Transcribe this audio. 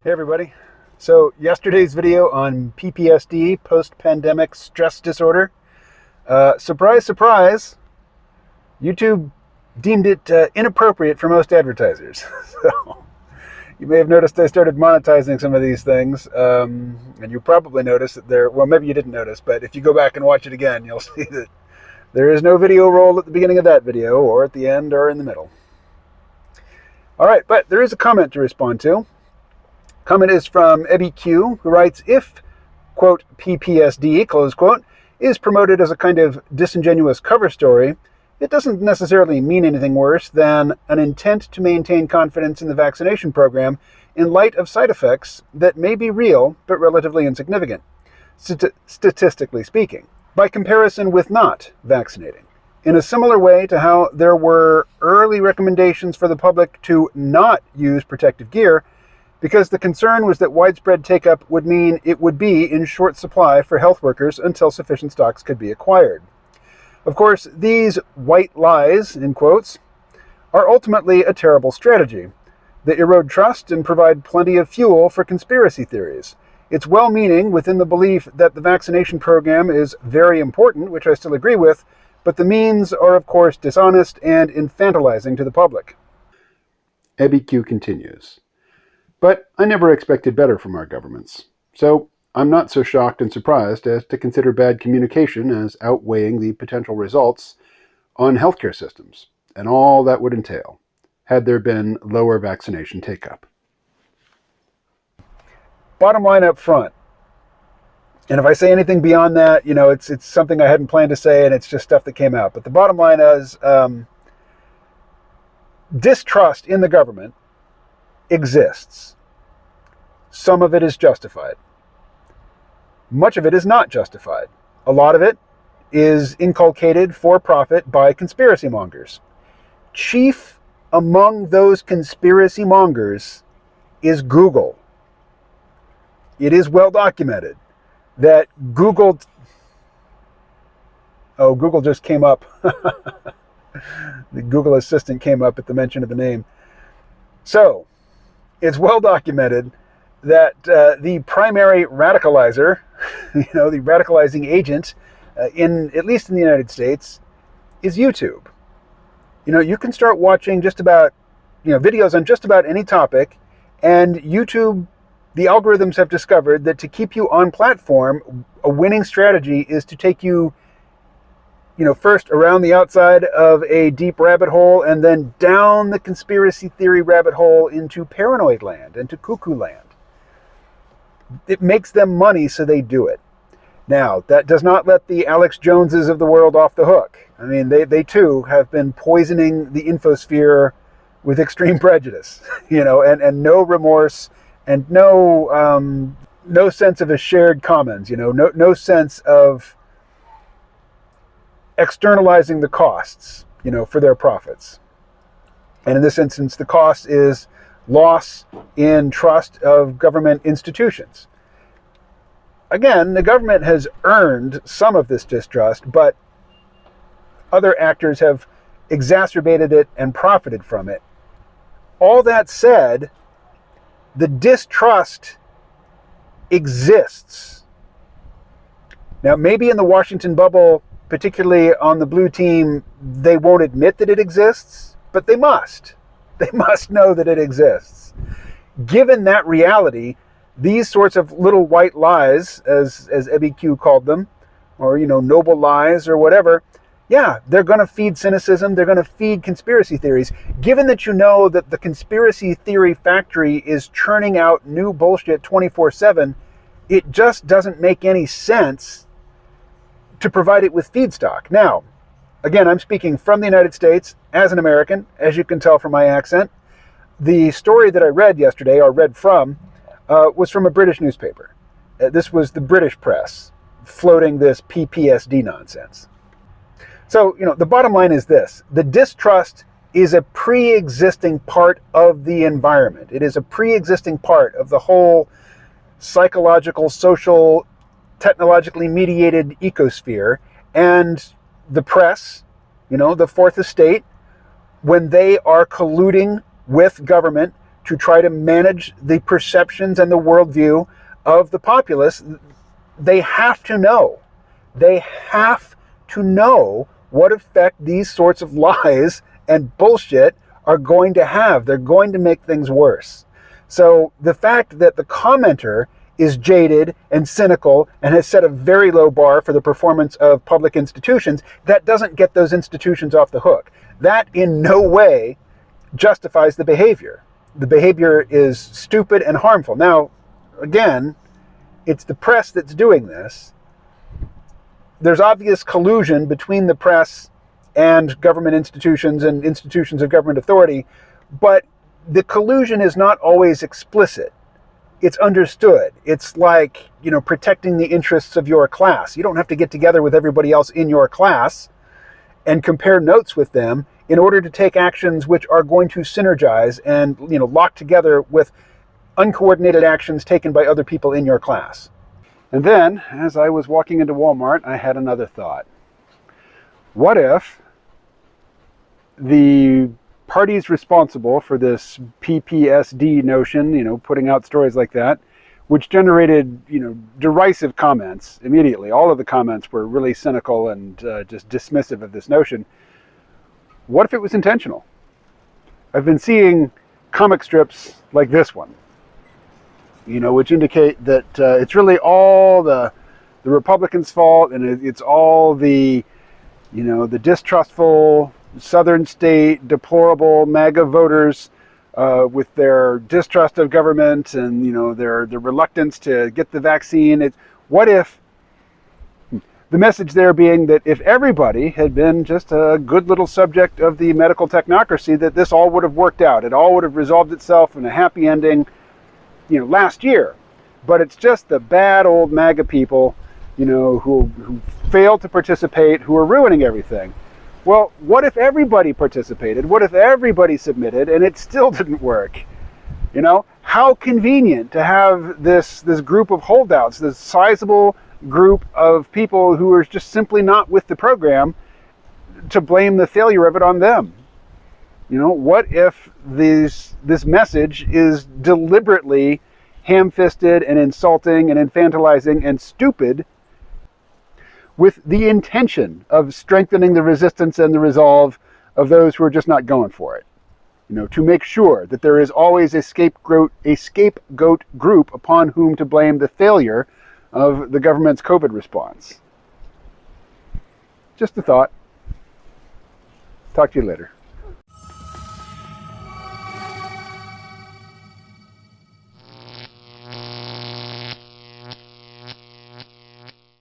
Hey everybody. So yesterday's video on PTSD, post-pandemic stress disorder. Surprise, surprise, YouTube deemed it inappropriate for most advertisers. So you may have noticed I started monetizing some of these things, and you probably noticed that well, maybe you didn't notice, but if you go back and watch it again, you'll see that there is no video roll at the beginning of that video, or at the end, or in the middle. All right, but there is a comment to respond to. Comment is from EBQ, who writes, if, quote, PTSD, close quote, is promoted as a kind of disingenuous cover story, it doesn't necessarily mean anything worse than an intent to maintain confidence in the vaccination program in light of side effects that may be real but relatively insignificant, statistically speaking, by comparison with not vaccinating. In a similar way to how there were early recommendations for the public to not use protective gear, because the concern was that widespread take-up would mean it would be in short supply for health workers until sufficient stocks could be acquired. Of course, these white lies, in quotes, are ultimately a terrible strategy. They erode trust and provide plenty of fuel for conspiracy theories. It's well-meaning within the belief that the vaccination program is very important, which I still agree with, but the means are, of course, dishonest and infantilizing to the public. EBQ continues. But I never expected better from our governments. So I'm not so shocked and surprised as to consider bad communication as outweighing the potential results on healthcare systems and all that would entail had there been lower vaccination take-up. Bottom line up front, and if I say anything beyond that, it's something I hadn't planned to say and it's just stuff that came out. But the bottom line is distrust in the government exists. Some of it is justified. Much of it is not justified. A lot of it is inculcated for profit by conspiracy mongers. Chief among those conspiracy mongers is Google. It is well documented that Google just came up. The Google Assistant came up at the mention of the name. So, it's well documented that the primary radicalizer, the radicalizing agent, at least in the United States, is YouTube. You can start watching just about, videos on just about any topic, and YouTube, the algorithms have discovered that to keep you on platform, a winning strategy is to take you, first around the outside of a deep rabbit hole and then down the conspiracy theory rabbit hole into paranoid land, into cuckoo land. It makes them money, so they do it. Now, that does not let the Alex Joneses of the world off the hook. I mean, they too have been poisoning the infosphere with extreme prejudice, and no remorse and no sense of a shared commons, no sense of externalizing the costs, for their profits. And in this instance, the cost is loss in trust of government institutions. Again, the government has earned some of this distrust, but other actors have exacerbated it and profited from it. All that said, the distrust exists. Now, maybe in the Washington bubble, particularly on the blue team, they won't admit that it exists, but they must. They must know that it exists. Given that reality, these sorts of little white lies, as EBQ called them, or, noble lies or whatever, yeah, they're going to feed cynicism, they're going to feed conspiracy theories. Given that you know that the conspiracy theory factory is churning out new bullshit 24/7, it just doesn't make any sense to provide it with feedstock. Now, again, I'm speaking from the United States as an American, as you can tell from my accent. The story that I read yesterday, or read from, was from a British newspaper. This was the British press floating this PTSD nonsense. So, the bottom line is this. The distrust is a pre-existing part of the environment. It is a pre-existing part of the whole psychological, social, technologically mediated ecosphere. And the press, the fourth estate, when they are colluding with government to try to manage the perceptions and the worldview of the populace, they have to know. They have to know what effect these sorts of lies and bullshit are going to have. They're going to make things worse. So the fact that the commenter is jaded and cynical and has set a very low bar for the performance of public institutions, that doesn't get those institutions off the hook. That in no way justifies the behavior. The behavior is stupid and harmful. Now, again, it's the press that's doing this. There's obvious collusion between the press and government institutions and institutions of government authority, but the collusion is not always explicit. It's understood. It's like, protecting the interests of your class. You don't have to get together with everybody else in your class and compare notes with them in order to take actions which are going to synergize and, lock together with uncoordinated actions taken by other people in your class. And then, as I was walking into Walmart, I had another thought. What if the parties responsible for this PPSD notion, putting out stories like that, which generated, derisive comments immediately. All of the comments were really cynical and just dismissive of this notion. What if it was intentional? I've been seeing comic strips like this one, which indicate that it's really all the Republicans' fault, and it's all the distrustful southern state, deplorable MAGA voters with their distrust of government and their reluctance to get the vaccine. What if the message there being that if everybody had been just a good little subject of the medical technocracy, that this all would have worked out. It all would have resolved itself in a happy ending, last year. But it's just the bad old MAGA people, who failed to participate, who are ruining everything. Well, what if everybody participated? What if everybody submitted and it still didn't work? How convenient to have this group of holdouts, this sizable group of people who are just simply not with the program, to blame the failure of it on them. What if this message is deliberately ham-fisted and insulting and infantilizing and stupid, with the intention of strengthening the resistance and the resolve of those who are just not going for it? To make sure that there is always a scapegoat group upon whom to blame the failure of the government's COVID response. Just a thought. Talk to you later.